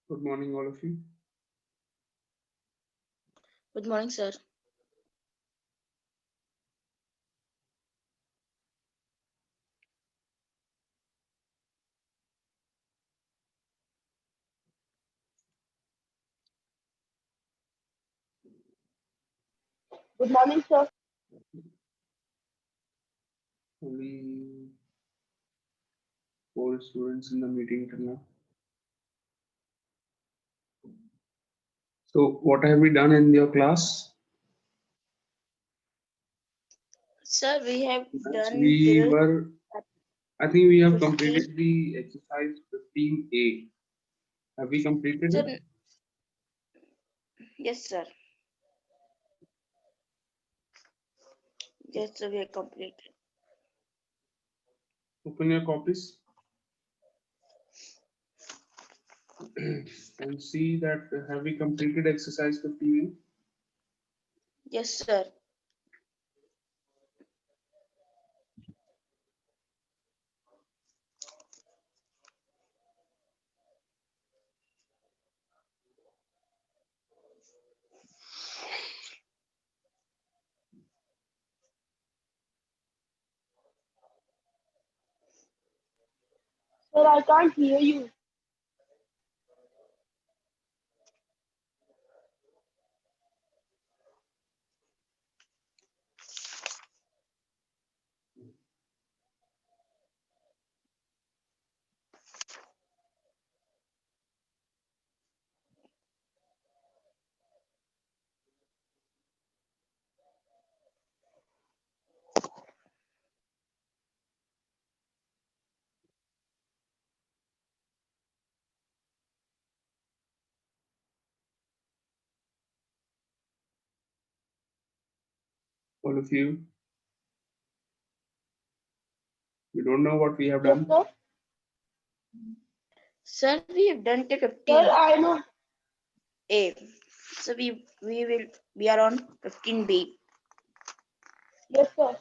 Good morning, all of you. Good morning, sir. Good morning, sir. Only 4 students in the meeting till now. So, what have we done in your class? Sir, we have done We till were, I think we have 15. completed the exercise 15A. Have we completed Sir, it? yes, sir. Yes, sir, we have completed. Open your copies and see that have we completed exercise 15A? Yes, sir. Sir, I can't hear you. All of you, you don't know what we have Yes, done? sir. Sir, we have done till Sir, 15A. I know. So we are on 15B. Yes, sir.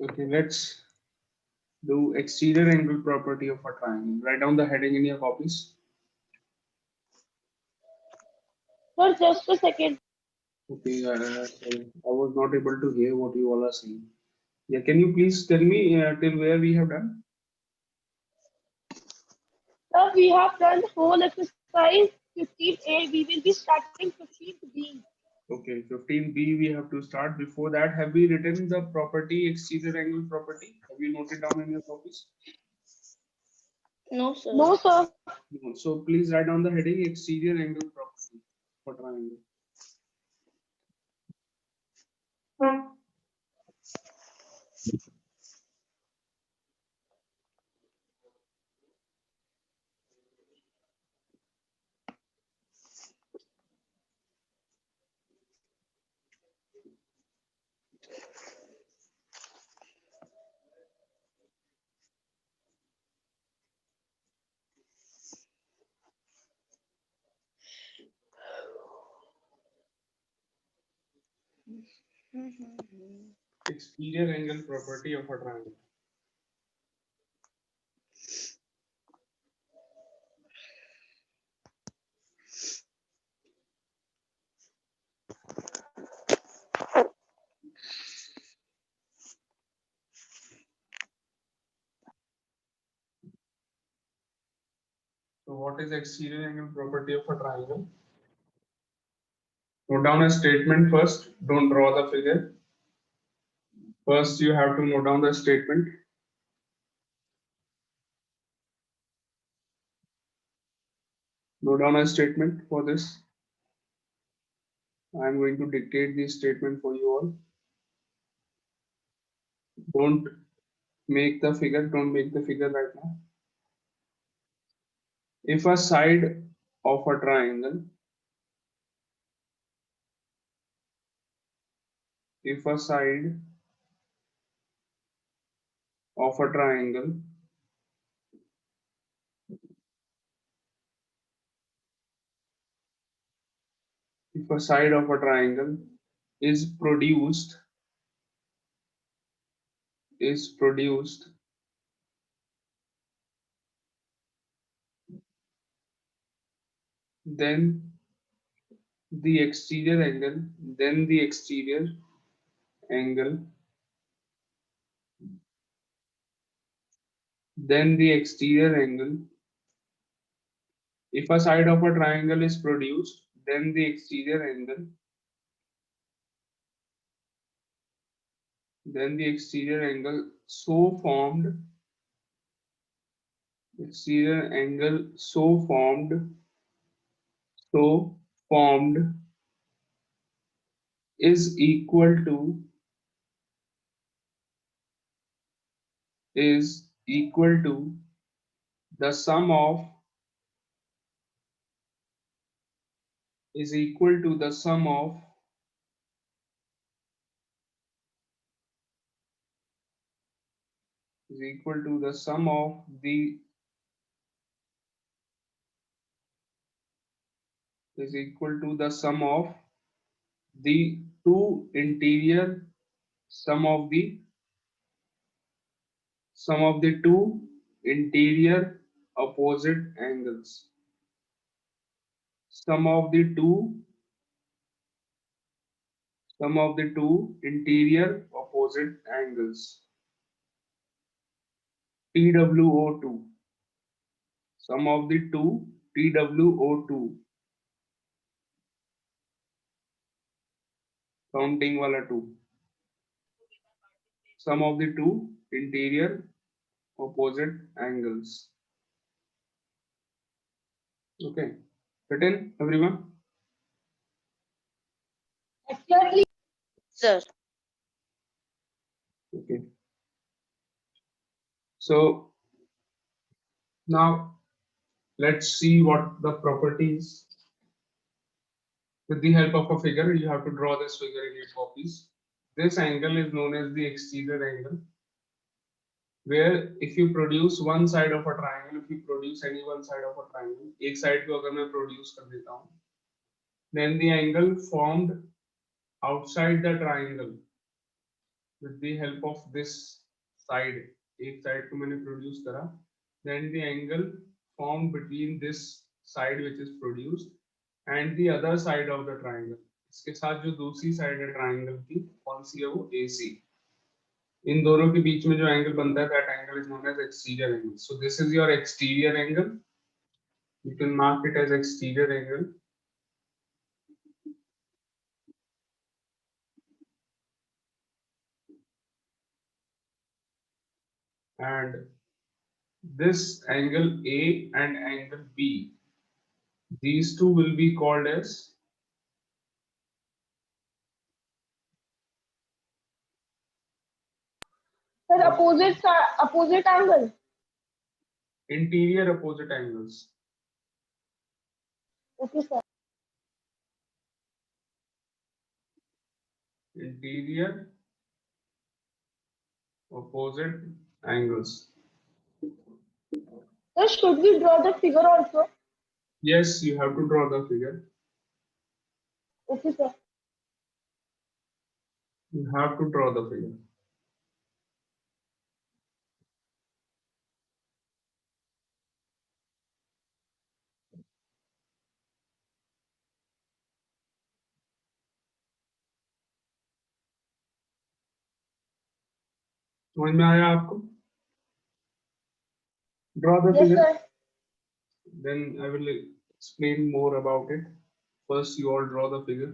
Okay, let's do exterior angle property of a triangle. Write down the heading in your copies. Sir, just a second. Okay, sorry, I was not able to hear what you all are saying. Yeah, can you please tell me till where we have done? Sir, we have done whole exercise 15A. We will be starting 15B. Okay, 15B we have to start. Before that, have we written the property, exterior angle property? Have you noted down in your copies? No, sir. No, sir. No. So please write down the heading exterior angle property for triangle. Exterior angle property of a triangle. So what is exterior angle property of a triangle? Note down a statement first. Don't draw the figure. First, you have to note down the statement. Note down a statement for this. I am going to dictate the statement for you all. Don't make the figure. Don't make the figure right now. If a side of a triangle, if a side of a triangle if a side of a triangle is produced is produced then the exterior angle then the exterior angle then the exterior angle. If a side of a triangle is produced, then the exterior angle then the exterior angle so formed exterior angle so formed is equal to the sum of is equal to the sum of is equal to the sum of the is equal to the the two interior sum of the two interior opposite angles sum of the two interior opposite angles TWO2 sum of the two TWO2 counting wala 2 sum of the two interior opposite angles. Okay, written everyone. Exactly. Sir. Okay, so now let's see what the properties. With the help of a figure, you have to draw this figure in your copies. This angle is known as the exterior angle, where if you produce one side of a triangle, if you produce any one side of a triangle, एक side को अगर मैं produce कर देता हूँ, then the angle formed outside the triangle with the help of this side, एक side को मैंने produce करा, then the angle formed between this side which is produced and the other side of the triangle. इसके साथ जो दूसरी side है triangle की कौन सी है वो AC. इन दोनों के बीच में जो एंगल बनता है that angle is known as exterior angle. So this is your exterior angle. You can mark it as exterior angle. And this angle A and angle B, these two will be called as Sir, opposite angle. interior opposite angles. Okay, sir. Interior opposite angles. Sir, should we draw the figure also? Yes, you have to draw the figure. Okay, sir. You have to draw the figure. समझ में आया आपको? Draw the Yes, figure. sir. Then I will explain more about it. First, you all draw the figure.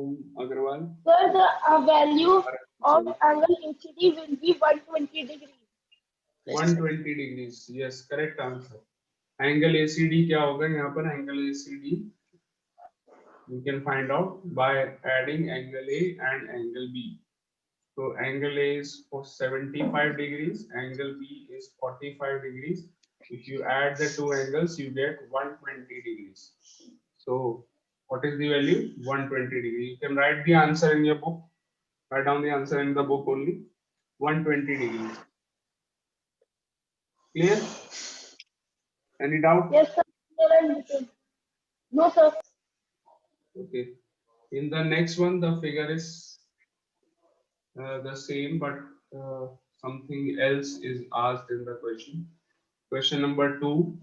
Om Agarwal. Sir, the value of angle ACD will be 120 degrees. 120 degrees. Yes, correct answer. Angle ACD क्या होगा यहाँ पर? Angle ACD you can find out by adding angle A and angle B. So angle A is for 75 degrees, angle B is 45 degrees. If you add the two angles, you get 120 degrees. So what is the value? 120 degrees. You can write the answer in your book. Write down the answer in the book only. 120 degrees. Clear? Any doubt? Yes, sir. No, sir. Okay. In the next one, the figure is the same, but something else is asked in the question. Question number 2.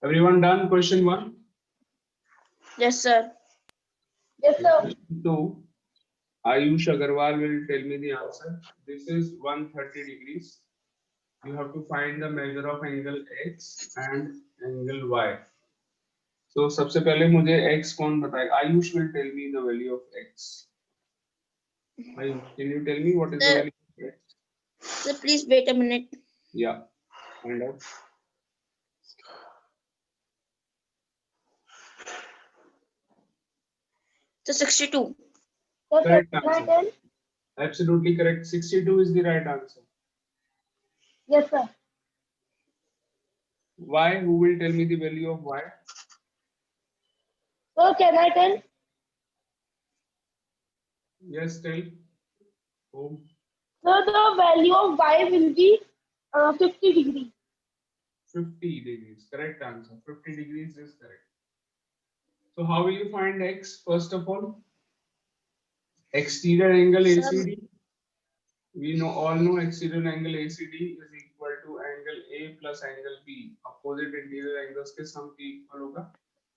Everyone done? Question 1. Yes, sir. Yes, sir. Question 2. Ayush Agarwal will tell me the answer. This is 130 degrees. You have to find the measure of angle X and angle Y. So सबसे पहले मुझे X कौन बताएगा? Ayush will tell me the value of X. Ayush, can you tell me what is the Sir. value of X? Sir, please wait a minute. Yeah, find out. So 62. Yes, sir. Correct Can I answer. tell? Absolutely correct. 62 is the right answer. Yes, sir. Y? Who will tell me the value of Y? Sir, can I tell? Yes, tell. Oh, Sir, the value of Y will be 50 degrees. 50 degrees. Correct answer. 50 degrees is correct. So how will you find X? First of all, exterior angle Sir. ACD. We all know exterior angle ACD is equal to angle A plus angle B. Opposite interior angles के sum के equal होगा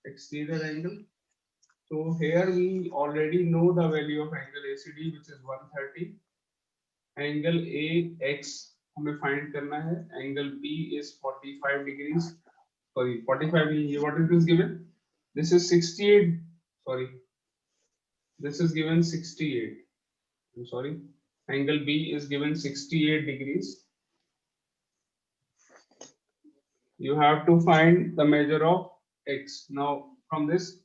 exterior angle. So here we already know the value of angle ACD, which is 130. Angle AX हमें find करना है. Angle B is 45 degrees. Sorry, 45 is what is this given? This is 68. Sorry, this is given 68. I'm sorry. Angle B is given 68 degrees. You have to find the measure of X. Now from this,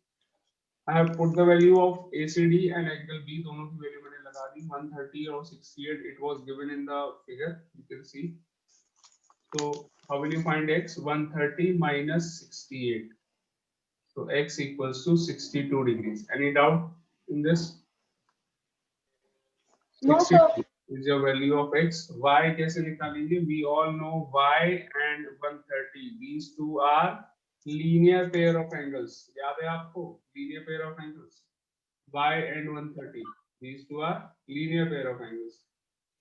I have put the value of ACD and angle B. दोनों की value मैंने लगा दी. 130 or 68. It was given in the figure. You can see. So how will you find X? 130 minus 68. So X equals to 62 degrees. Any doubt in this? No, 62 sir. is your value of X. Y कैसे निकालेंगे? We all know Y and 130. These two are linear pair of angles. याद है आपको? Linear pair of angles. Y and 130. These two are linear pair of angles.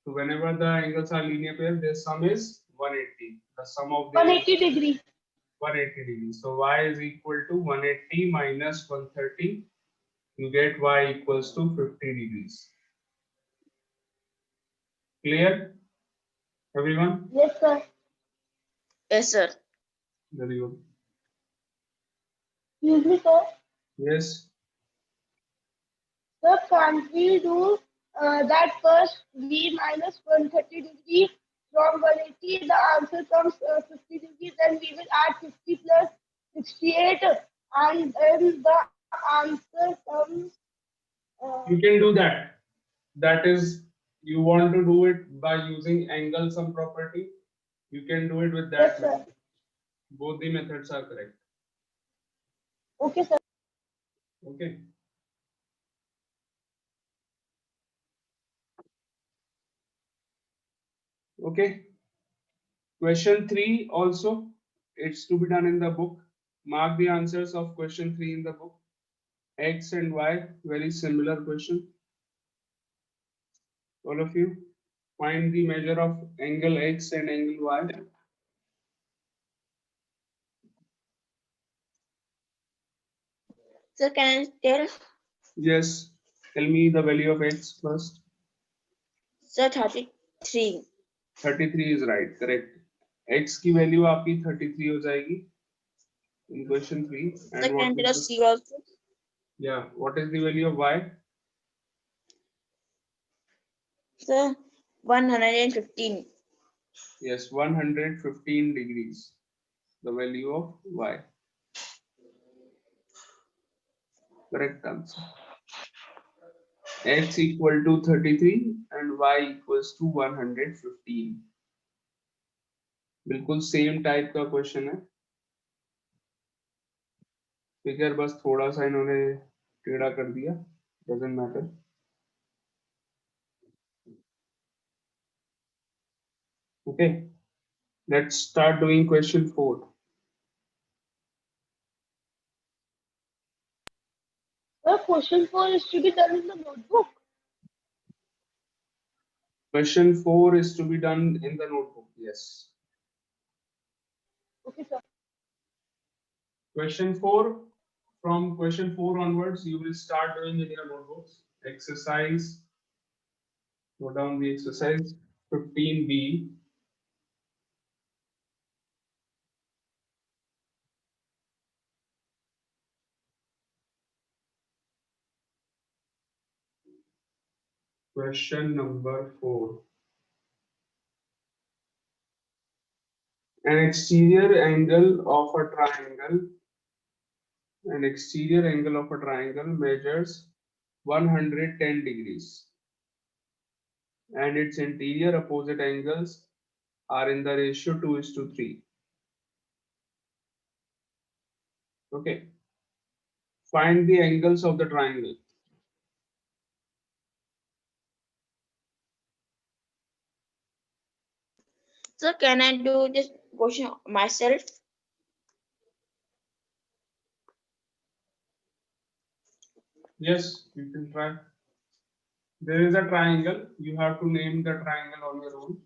So whenever the angles are linear pair, their sum is 180. The sum of their 180 degrees. 180 degrees. So Y is equal to 180 minus 130. You get Y equals to 50 degrees. Clear? Everyone? Yes, sir. Yes, sir. Very good. Excuse me, sir. Yes. Sir, can't we do that first V minus 130 degrees from 180? The answer comes 50 degrees. Then we will add 50 plus 68, and then the answer comes. You can do that. That is, you want to do it by using angle sum property. You can do it with that Yes, sir. method. Both the methods are correct. Okay, sir. Okay. Okay. Question 3 also, it's to be done in the book. Mark the answers of question 3 in the book. X and Y, very similar question. All of you, find the measure of angle X and angle Y. Sir, can I tell? Yes, tell me the value of X first. Sir, 33. 33 is right, correct. X की value आपकी 33 हो जाएगी in question 3. Sir, And can I what tell is us C also? Yeah, what is the value of y? Sir, 115. Yes, 115 degrees. The value of y. Correct answer. X equal to 33 and y equals to 115. बिल्कुल same type का question है. Figure बस थोड़ा सा इन्होंने टेढ़ा कर दिया. Doesn't matter. Okay, let's start doing question 4. The question 4 is to be done in the notebook. Question 4 is to be done in the notebook. Yes. Okay, sir. Question 4. From question 4 onwards, you will start doing in your notebooks. Exercise. Go down the exercise 15B. Question number 4. An exterior angle of a triangle. An exterior angle of a triangle measures 110 degrees. And its interior opposite angles are in the ratio 2:3. Okay. Find the angles of the triangle. Sir, can I do this question myself? Yes, you can try. There is a triangle. You have to name the triangle on your own.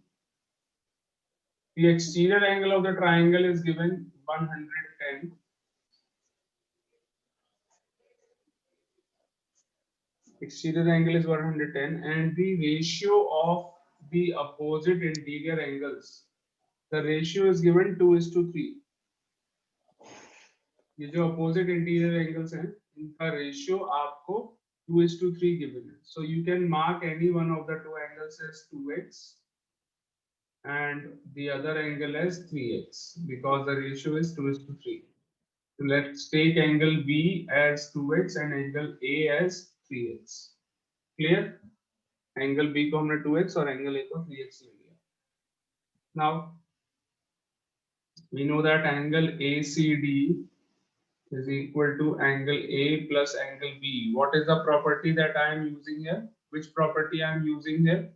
The exterior angle of the triangle is given 110. Exterior angle is 110 and the ratio of the opposite interior angles. The ratio is given 2:3. ये जो opposite interior angles हैं, इनका ratio आपको 2:3 given है. So you can mark any one of the two angles as 2x and the other angle as 3x because the ratio is 2:3. So let's take angle B as 2x and angle A as 3x. Clear? Angle B को हमने 2x और angle A को 3x ले लिया. Now we know that angle ACD is equal to angle A plus angle B. What is the property that I am using here? Which property I am using here?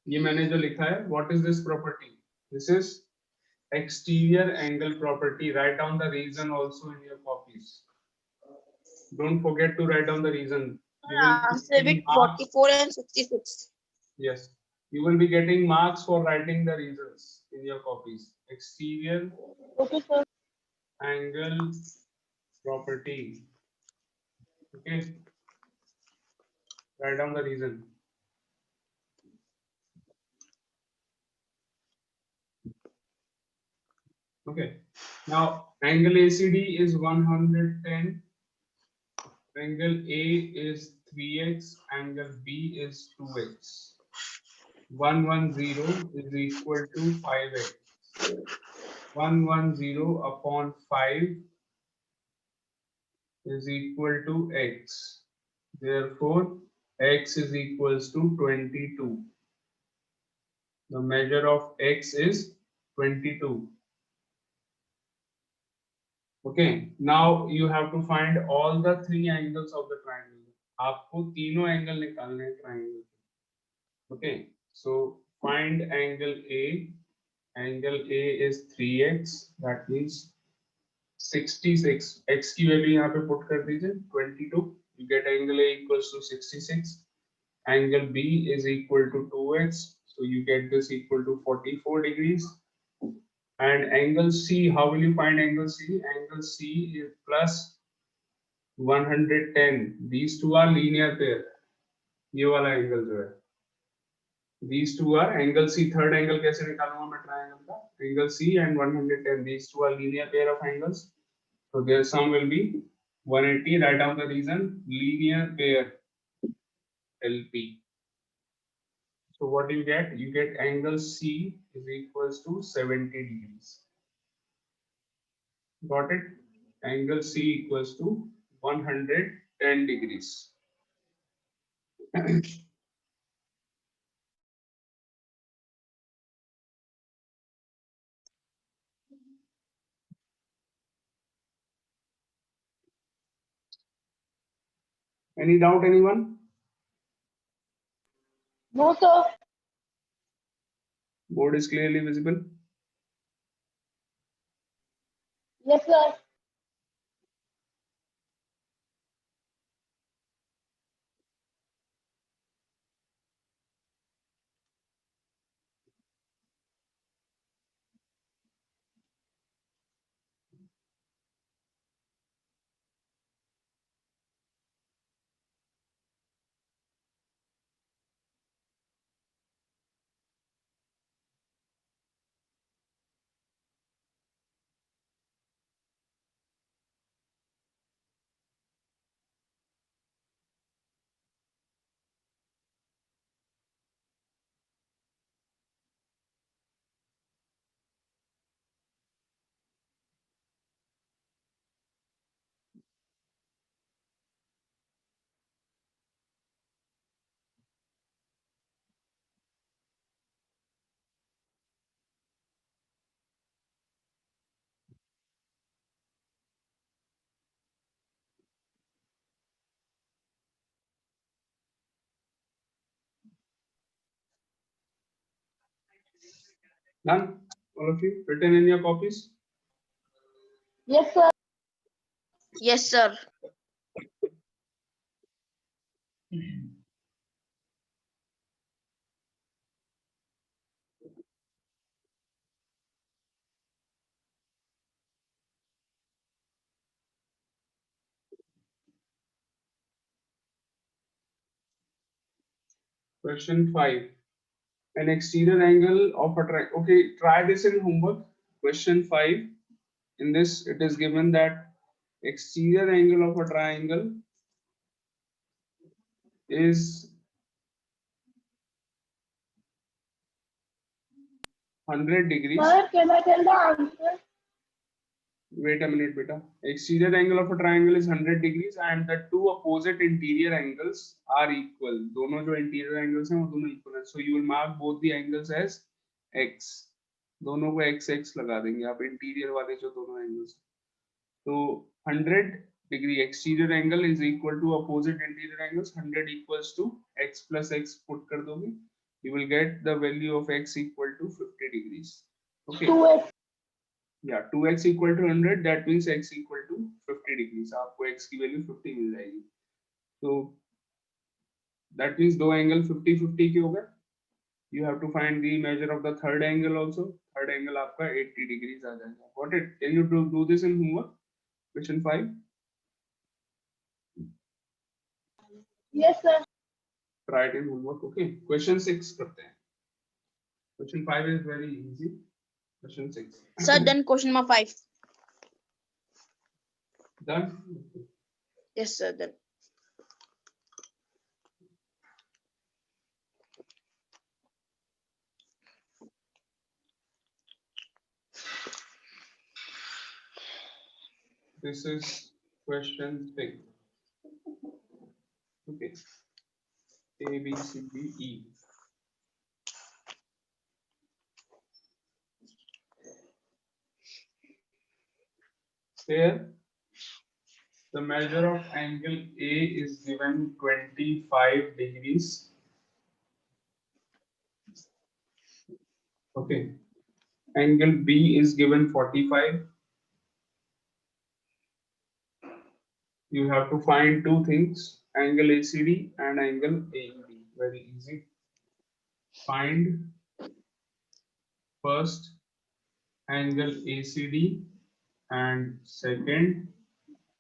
ये मैंने जो लिखा है, what is this property? This is exterior angle property. Write down the reason also in your copies. Don't forget to write down the reason. You will be Answer with getting marks. 44 and 66. Yes, you will be getting marks for writing the reasons in your copies. Exterior Okay, sir. angle property. Okay, write down the reason. Okay, now angle ACD is 110, angle A is 3x, angle B is 2x. 110 is equal to 5x. 110 upon 5 is equal to x. Therefore, x is equals to 22. The measure of x is 22. Okay, now you have to find all the three angles of the triangle. आपको तीनों angle निकालने हैं triangle. Okay, so find angle A. Angle A is 3x. That means 66. X की value यहाँ पे put कर दीजिए 22. You get angle A equals to 66. Angle B is equal to 2x. So you get this equal to 44 degrees. And angle C, how will you find angle C? Angle C is plus 110. These two are linear pair. ये वाला angle जो है. These two are angle C. Third angle कैसे निकालूंगा मैं triangle का? Angle C and 110. These two are linear pair of angles. So their sum will be 180. Write down the reason. Linear pair LP. So what do you get? You get angle C is equals to 70 degrees. Got it? Angle C equals to 110 degrees. Any doubt, anyone? No, sir. Board is clearly visible. Yes, sir. Done? All of you written in your copies? Yes, sir. Yes, sir. Question 5. An exterior angle of a triangle. Okay, try this in homework. Question 5. In this, it is given that exterior angle of a triangle is 100 degrees. Sir, can I tell the answer? Wait a minute, beta. Exterior angle of a triangle is 100 degrees and the two opposite interior angles are equal. दोनों जो interior angles हैं वो दोनों equal हैं. So you will mark both the angles as x. दोनों को x x लगा देंगे आप interior वाले जो दोनों angles. So 100 degree exterior angle is equal to opposite interior angles. 100 equals to x plus x put कर दोगे. You will get the value of x equal to 50 degrees. Okay. 2x. Yeah, 2x equal to 100, that means x equal to 50 degrees. आपको x की value 50 मिल जाएगी. So that means दो angle 50-50 के हो गए. You have to find the measure of the third angle also. Third angle आपका 80 degrees आ जाएगा. Got it? Can you do this in homework? Question 5. Yes, sir. Try it in homework. Okay. Question 6 करते हैं. Question 5 is very easy. Question 6. Sir, then question number 5. Done. Yes, sir. Then. This is question 6. Okay. A, B, C, D, E. Here, the measure of angle A is given 25 degrees. Okay. Angle B is given 45. You have to find two things, angle ACD and angle AED. Very easy. Find first angle ACD and second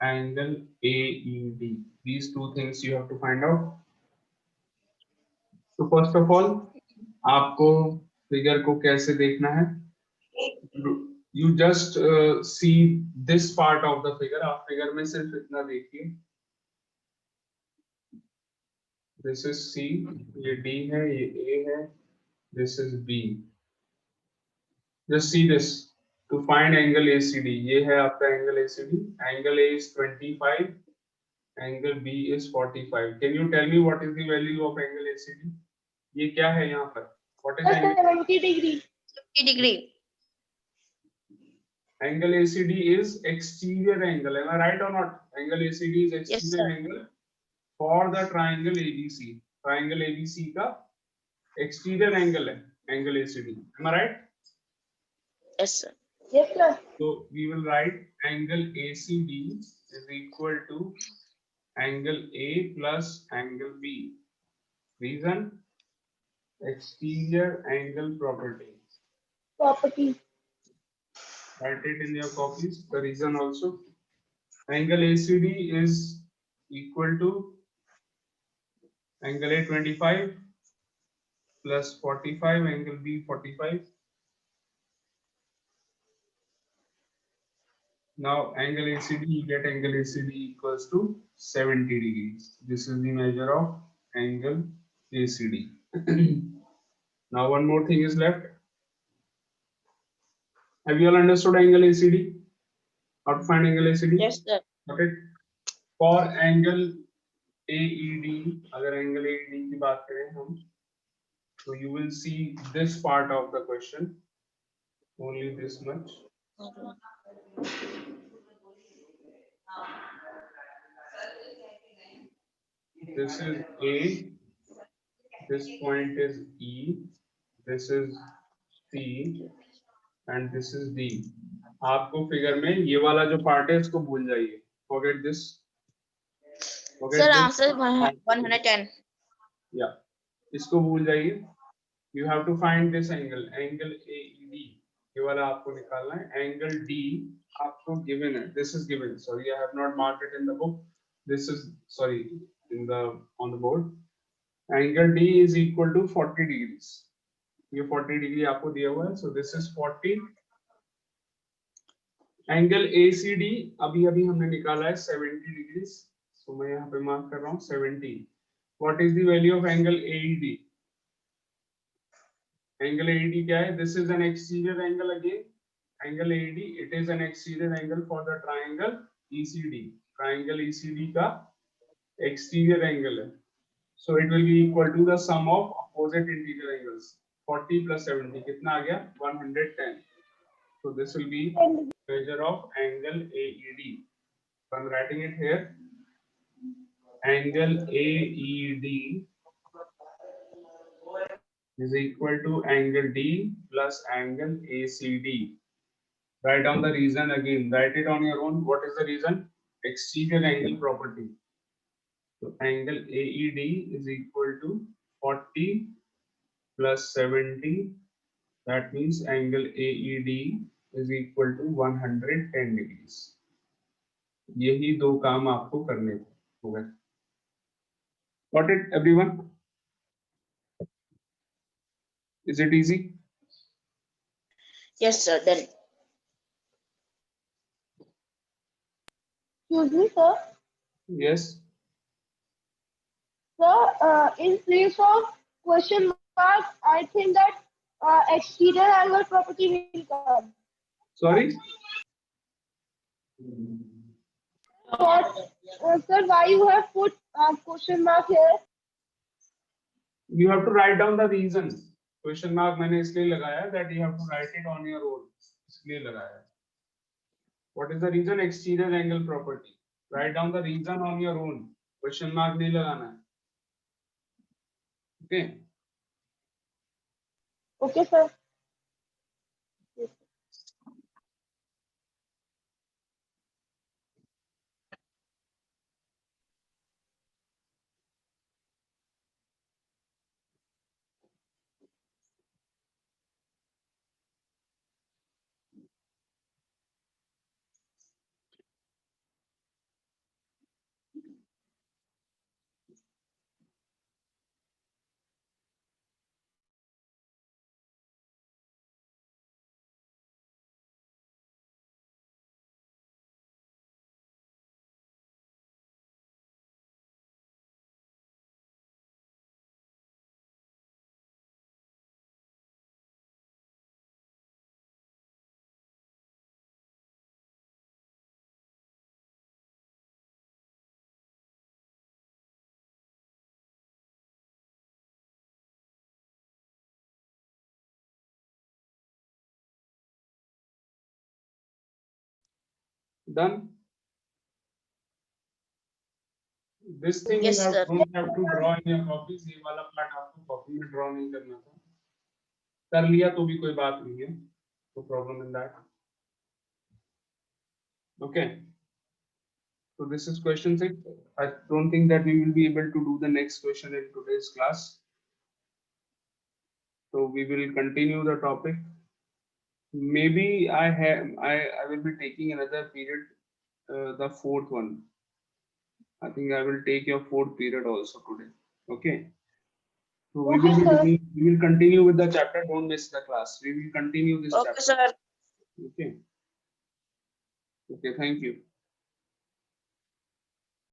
angle AED. These two things you have to find out. So first of all, आपको figure को कैसे देखना है? You just see this part of the figure. आप figure में सिर्फ इतना देखिए. This is C, ये D है, ये A है, this is B. Just see this. To find angle ACD, ये है आपका angle ACD. Angle A is 25, angle B is 45. Can you tell me what is the value of angle ACD? ये क्या है यहाँ पर? What is angle? 70 degree. 50 degree. Angle ACD is exterior angle. Am I right or not? Angle ACD is Yes, exterior sir. angle for the triangle ABC. Triangle ABC का exterior angle है angle ACD. Am I right? Yes, sir. Yes, sir. So we will write angle ACD is equal to angle A plus angle B. Reason? Exterior angle property. Property. Write it in your copies. The reason also. Angle ACD is equal to angle A 25 plus 45, angle B 45. Now angle ACD, you get angle ACD equals to 70 degrees. This is the measure of angle ACD. Now one more thing is left. Have you all understood angle ACD? How to find angle ACD? Yes, sir. Okay. For angle AED, अगर angle AED की बात करें हम, so you will see this part of the question. Only this much. This is A, this point is E, this is C, and this is D. आपको figure में ये वाला जो पार्ट है इसको भूल जाइए. Forget this. Sir, answer 110. Yeah, इसको भूल जाइए. You have to find this angle, angle AED. ये वाला आपको निकालना है. Angle D आपको given है. This is given. Sorry, I have not marked it in the book. This is sorry in the on the board. Angle D is equal to 40 degrees. ये 40 degree आपको दिया हुआ है. So this is 40. Angle ACD अभी अभी हमने निकाला है 70 degrees. So मैं यहाँ पे मार्क कर रहा हूँ 70. What is the value of angle AED? Angle AED क्या है? This is an exterior angle again. Angle AED, it is an exterior angle for the triangle ECD. Triangle ECD का exterior angle है. So it will be equal to the sum of opposite interior angles. 40 plus 70 कितना आ गया? 110. So this will be measure of angle AED. So I'm writing it here. Angle AED is equal to angle D plus angle ACD. Write down the reason again. Write it on your own. What is the reason? Exterior angle property. So angle AED is equal to 40 plus 70. That means angle AED is equal to 110 degrees. यही दो काम आपको करने होंगे. Got it, everyone? Is it easy? Yes, sir. Then. Excuse me, sir. Yes. Sir, in place of question mark, I think that exterior angle property will come. Sorry. What, sir, why you have put question mark here? You have to write down the reason. Question mark मैंने इसलिए लगाया that you have to write it on your own. इसलिए लगाया. What is the reason? Exterior angle property. Write down the reason on your own. Question mark नहीं लगाना है. Okay. Okay, sir. Done. This thing Yes, you have, sir. don't have to draw in your copies. ये वाला part आपको copy में draw नहीं करना था. कर लिया तो भी कोई बात नहीं है. No problem in that. Okay. So this is question 6. I don't think that we will be able to do the next question in today's class. So we will continue the topic. Maybe I will be taking another period, the fourth one. I think I will take your fourth period also today. Okay. So we will be Okay, sir. doing, we will continue with the chapter. Don't miss the class. We will continue this Okay, chapter. sir. Okay. Okay. Thank you.